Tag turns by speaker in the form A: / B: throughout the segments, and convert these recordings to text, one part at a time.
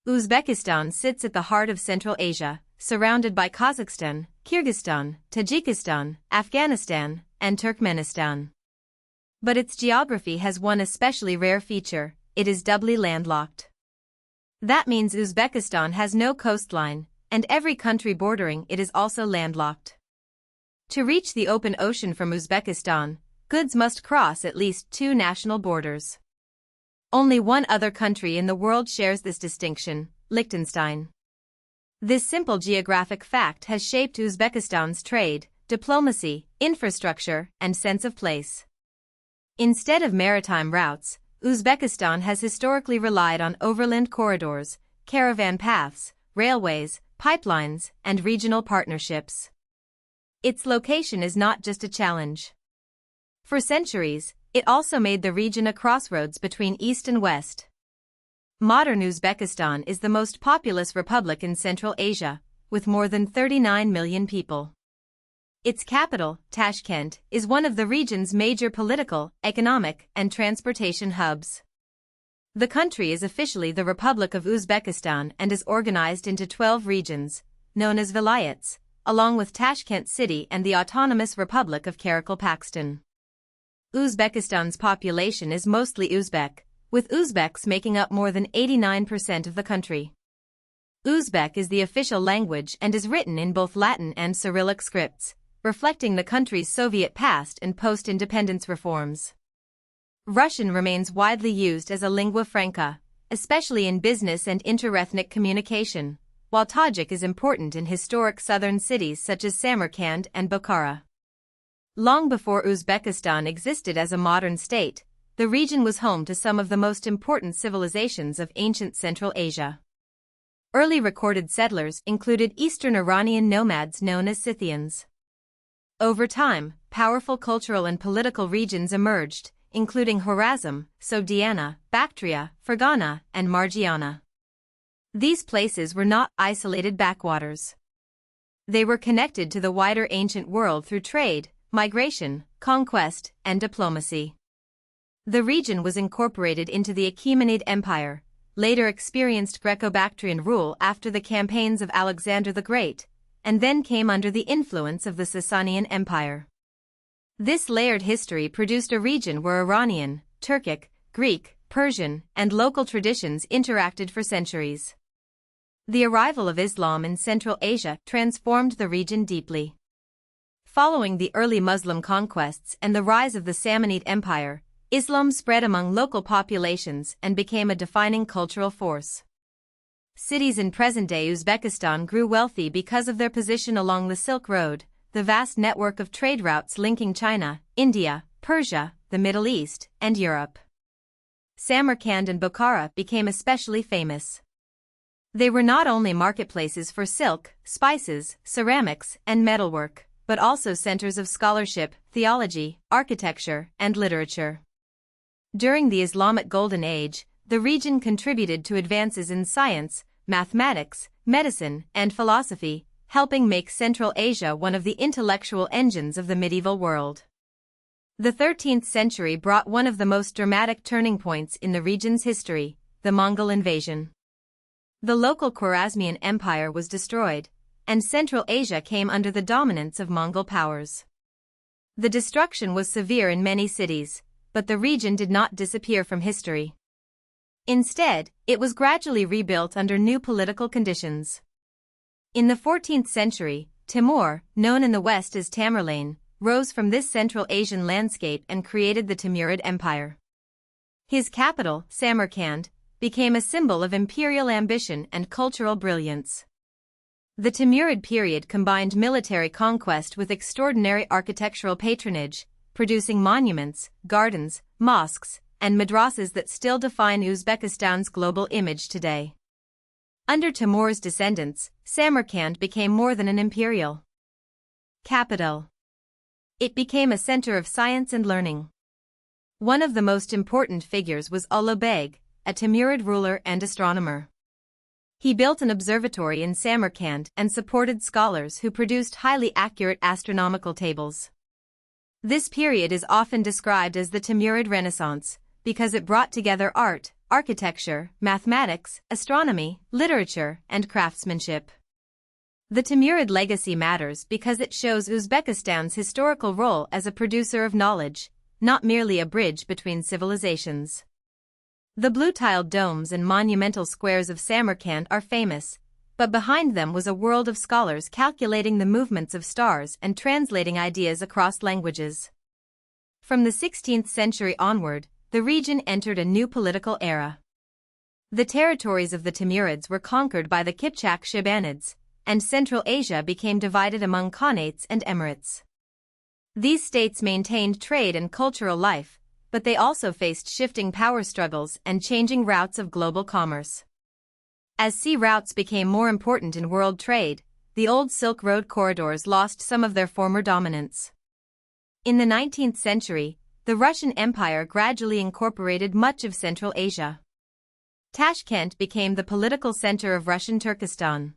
A: Uzbekistan sits at the heart of Central Asia, surrounded by Kazakhstan, Kyrgyzstan, Tajikistan, Afghanistan, and Turkmenistan. But its geography has one especially rare feature: it is doubly landlocked. That means Uzbekistan has no coastline, and every country bordering it is also landlocked. To reach the open ocean from Uzbekistan, goods must cross at least two national borders. Only one other country in the world shares this distinction: Liechtenstein. This simple geographic fact has shaped Uzbekistan's trade, diplomacy, infrastructure, and sense of place. Instead of maritime routes, Uzbekistan has historically relied on overland corridors, caravan paths, railways, pipelines, and regional partnerships. Its location is not just a challenge. For centuries, it also made the region a crossroads between East and West. Modern Uzbekistan is the most populous republic in Central Asia, with more than 39 million people. Its capital, Tashkent, is one of the region's major political, economic, and transportation hubs. The country is officially the Republic of Uzbekistan and is organized into 12 regions, known as vilayets, along with Tashkent City and the Autonomous Republic of Karakalpakstan. Uzbekistan's population is mostly Uzbek, with Uzbeks making up more than 89% of the country. Uzbek is the official language and is written in both Latin and Cyrillic scripts, reflecting the country's Soviet past and post-independence reforms. Russian remains widely used as a lingua franca, especially in business and interethnic communication, while Tajik is important in historic southern cities such as Samarkand and Bukhara. Long before Uzbekistan existed as a modern state, the region was home to some of the most important civilizations of ancient Central Asia. Early recorded settlers included Eastern Iranian nomads known as Scythians. Over time, powerful cultural and political regions emerged, including Khwarezm, Sogdiana, Bactria, Fergana, and Margiana. These places were not isolated backwaters. They were connected to the wider ancient world through trade, migration, conquest, and diplomacy. The region was incorporated into the Achaemenid Empire, later experienced Greco-Bactrian rule after the campaigns of Alexander the Great, and then came under the influence of the Sasanian Empire. This layered history produced a region where Iranian, Turkic, Greek, Persian, and local traditions interacted for centuries. The arrival of Islam in Central Asia transformed the region deeply. Following the early Muslim conquests and the rise of the Samanid Empire, Islam spread among local populations and became a defining cultural force. Cities in present-day Uzbekistan grew wealthy because of their position along the Silk Road, the vast network of trade routes linking China, India, Persia, the Middle East, and Europe. Samarkand and Bukhara became especially famous. They were not only marketplaces for silk, spices, ceramics, and metalwork, but also centers of scholarship, theology, architecture, and literature. During the Islamic Golden Age, the region contributed to advances in science, mathematics, medicine, and philosophy, helping make Central Asia one of the intellectual engines of the medieval world. The 13th century brought one of the most dramatic turning points in the region's history: the Mongol invasion. The local Khwarezmian Empire was destroyed, and Central Asia came under the dominance of Mongol powers. The destruction was severe in many cities, but the region did not disappear from history. Instead, it was gradually rebuilt under new political conditions. In the 14th century, Timur, known in the West as Tamerlane, rose from this Central Asian landscape and created the Timurid Empire. His capital, Samarkand, became a symbol of imperial ambition and cultural brilliance. The Timurid period combined military conquest with extraordinary architectural patronage, producing monuments, gardens, mosques, and madrasas that still define Uzbekistan's global image today. Under Timur's descendants, Samarkand became more than an imperial capital. It became a center of science and learning. One of the most important figures was Ulu Beg, a Timurid ruler and astronomer. He built an observatory in Samarkand and supported scholars who produced highly accurate astronomical tables. This period is often described as the Timurid Renaissance, because it brought together art, architecture, mathematics, astronomy, literature, and craftsmanship. The Timurid legacy matters because it shows Uzbekistan's historical role as a producer of knowledge, not merely a bridge between civilizations. The blue-tiled domes and monumental squares of Samarkand are famous, but behind them was a world of scholars calculating the movements of stars and translating ideas across languages. From the 16th century onward, the region entered a new political era. The territories of the Timurids were conquered by the Kipchak Shibanids, and Central Asia became divided among khanates and emirates. These states maintained trade and cultural life, but they also faced shifting power struggles and changing routes of global commerce. As sea routes became more important in world trade, the old Silk Road corridors lost some of their former dominance. In the 19th century, the Russian Empire gradually incorporated much of Central Asia. Tashkent became the political center of Russian Turkestan.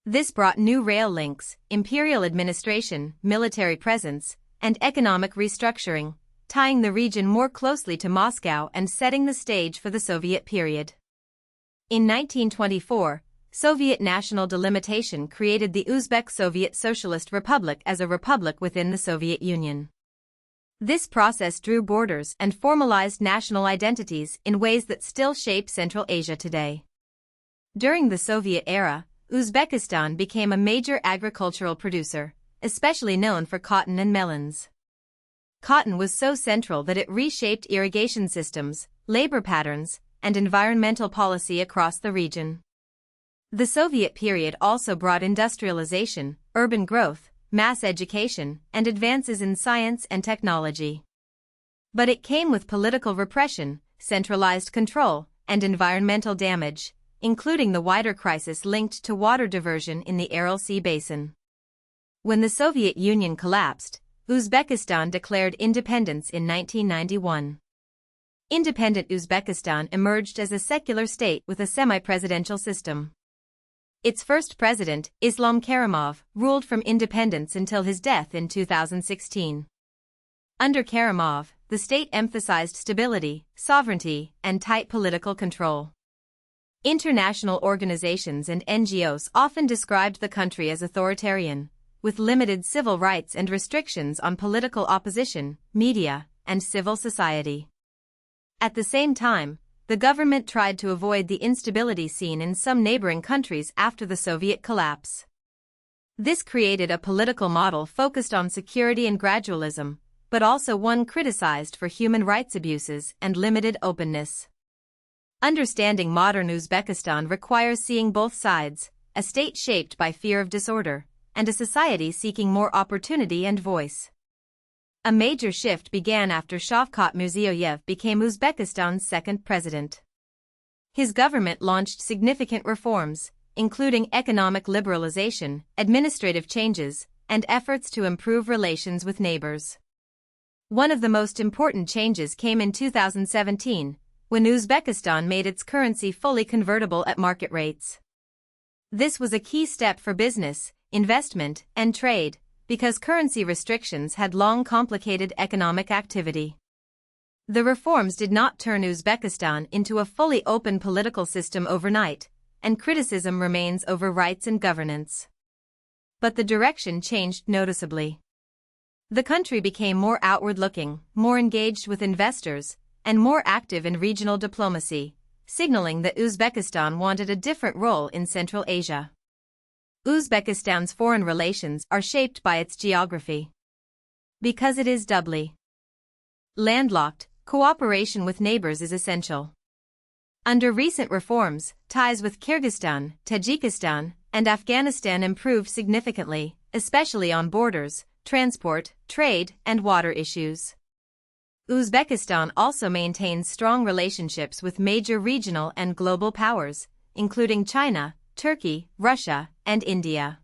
A: This brought new rail links, imperial administration, military presence, and economic restructuring, tying the region more closely to Moscow and setting the stage for the Soviet period. In 1924, Soviet national delimitation created the Uzbek Soviet Socialist Republic as a republic within the Soviet Union. This process drew borders and formalized national identities in ways that still shape Central Asia today. During the Soviet era, Uzbekistan became a major agricultural producer, especially known for cotton and melons. Cotton was so central that it reshaped irrigation systems, labor patterns, and environmental policy across the region. The Soviet period also brought industrialization, urban growth, mass education, and advances in science and technology. But it came with political repression, centralized control, and environmental damage, including the wider crisis linked to water diversion in the Aral Sea basin. When the Soviet Union collapsed, Uzbekistan declared independence in 1991. Independent Uzbekistan emerged as a secular state with a semi-presidential system. Its first president, Islam Karimov, ruled from independence until his death in 2016. Under Karimov, the state emphasized stability, sovereignty, and tight political control. International organizations and NGOs often described the country as authoritarian, with limited civil rights and restrictions on political opposition, media, and civil society. At the same time, the government tried to avoid the instability seen in some neighboring countries after the Soviet collapse. This created a political model focused on security and gradualism, but also one criticized for human rights abuses and limited openness. Understanding modern Uzbekistan requires seeing both sides, a state shaped by fear of disorder, and a society seeking more opportunity and voice. A major shift began after Shavkat Mirziyoyev became Uzbekistan's second president. His government launched significant reforms, including economic liberalization, administrative changes, and efforts to improve relations with neighbors. One of the most important changes came in 2017, when Uzbekistan made its currency fully convertible at market rates. This was a key step for business, investment, and trade, because currency restrictions had long complicated economic activity. The reforms did not turn Uzbekistan into a fully open political system overnight, and criticism remains over rights and governance. But the direction changed noticeably. The country became more outward-looking, more engaged with investors, and more active in regional diplomacy, signaling that Uzbekistan wanted a different role in Central Asia. Uzbekistan's foreign relations are shaped by its geography. Because it is doubly landlocked, cooperation with neighbors is essential. Under recent reforms, ties with Kyrgyzstan, Tajikistan, and Afghanistan improved significantly, especially on borders, transport, trade, and water issues. Uzbekistan also maintains strong relationships with major regional and global powers, including China, Turkey, Russia, and India.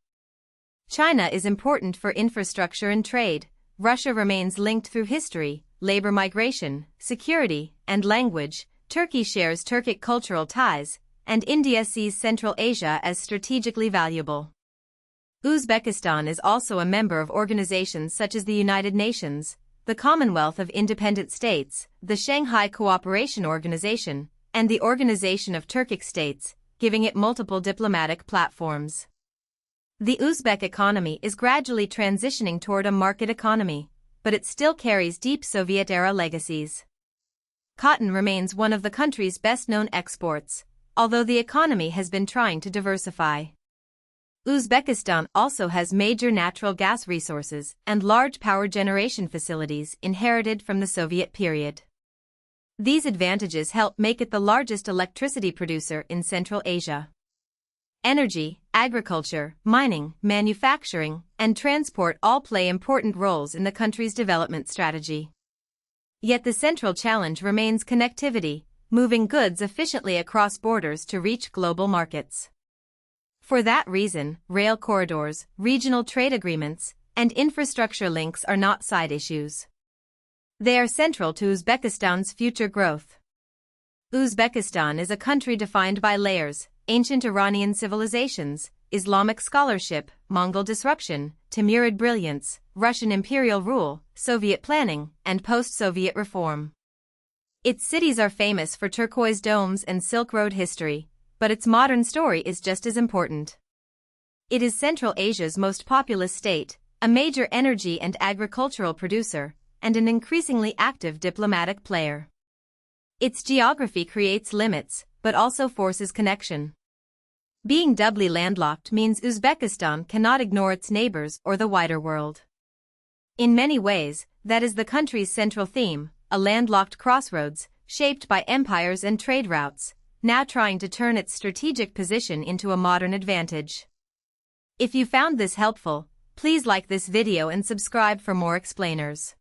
A: China is important for infrastructure and trade. Russia remains linked through history, labor migration, security, and language. Turkey shares Turkic cultural ties, and India sees Central Asia as strategically valuable. Uzbekistan is also a member of organizations such as the United Nations, the Commonwealth of Independent States, the Shanghai Cooperation Organization, and the Organization of Turkic States, giving it multiple diplomatic platforms. The Uzbek economy is gradually transitioning toward a market economy, but it still carries deep Soviet-era legacies. Cotton remains one of the country's best-known exports, although the economy has been trying to diversify. Uzbekistan also has major natural gas resources and large power generation facilities inherited from the Soviet period. These advantages help make it the largest electricity producer in Central Asia. Energy, agriculture, mining, manufacturing, and transport all play important roles in the country's development strategy. Yet the central challenge remains connectivity, moving goods efficiently across borders to reach global markets. For that reason, rail corridors, regional trade agreements, and infrastructure links are not side issues. They are central to Uzbekistan's future growth. Uzbekistan is a country defined by layers: ancient Iranian civilizations, Islamic scholarship, Mongol disruption, Timurid brilliance, Russian imperial rule, Soviet planning, and post-Soviet reform. Its cities are famous for turquoise domes and Silk Road history, but its modern story is just as important. It is Central Asia's most populous state, a major energy and agricultural producer, and an increasingly active diplomatic player. Its geography creates limits, but also forces connection. Being doubly landlocked means Uzbekistan cannot ignore its neighbors or the wider world. In many ways, that is the country's central theme, a landlocked crossroads, shaped by empires and trade routes, now trying to turn its strategic position into a modern advantage. If you found this helpful, please like this video and subscribe for more explainers.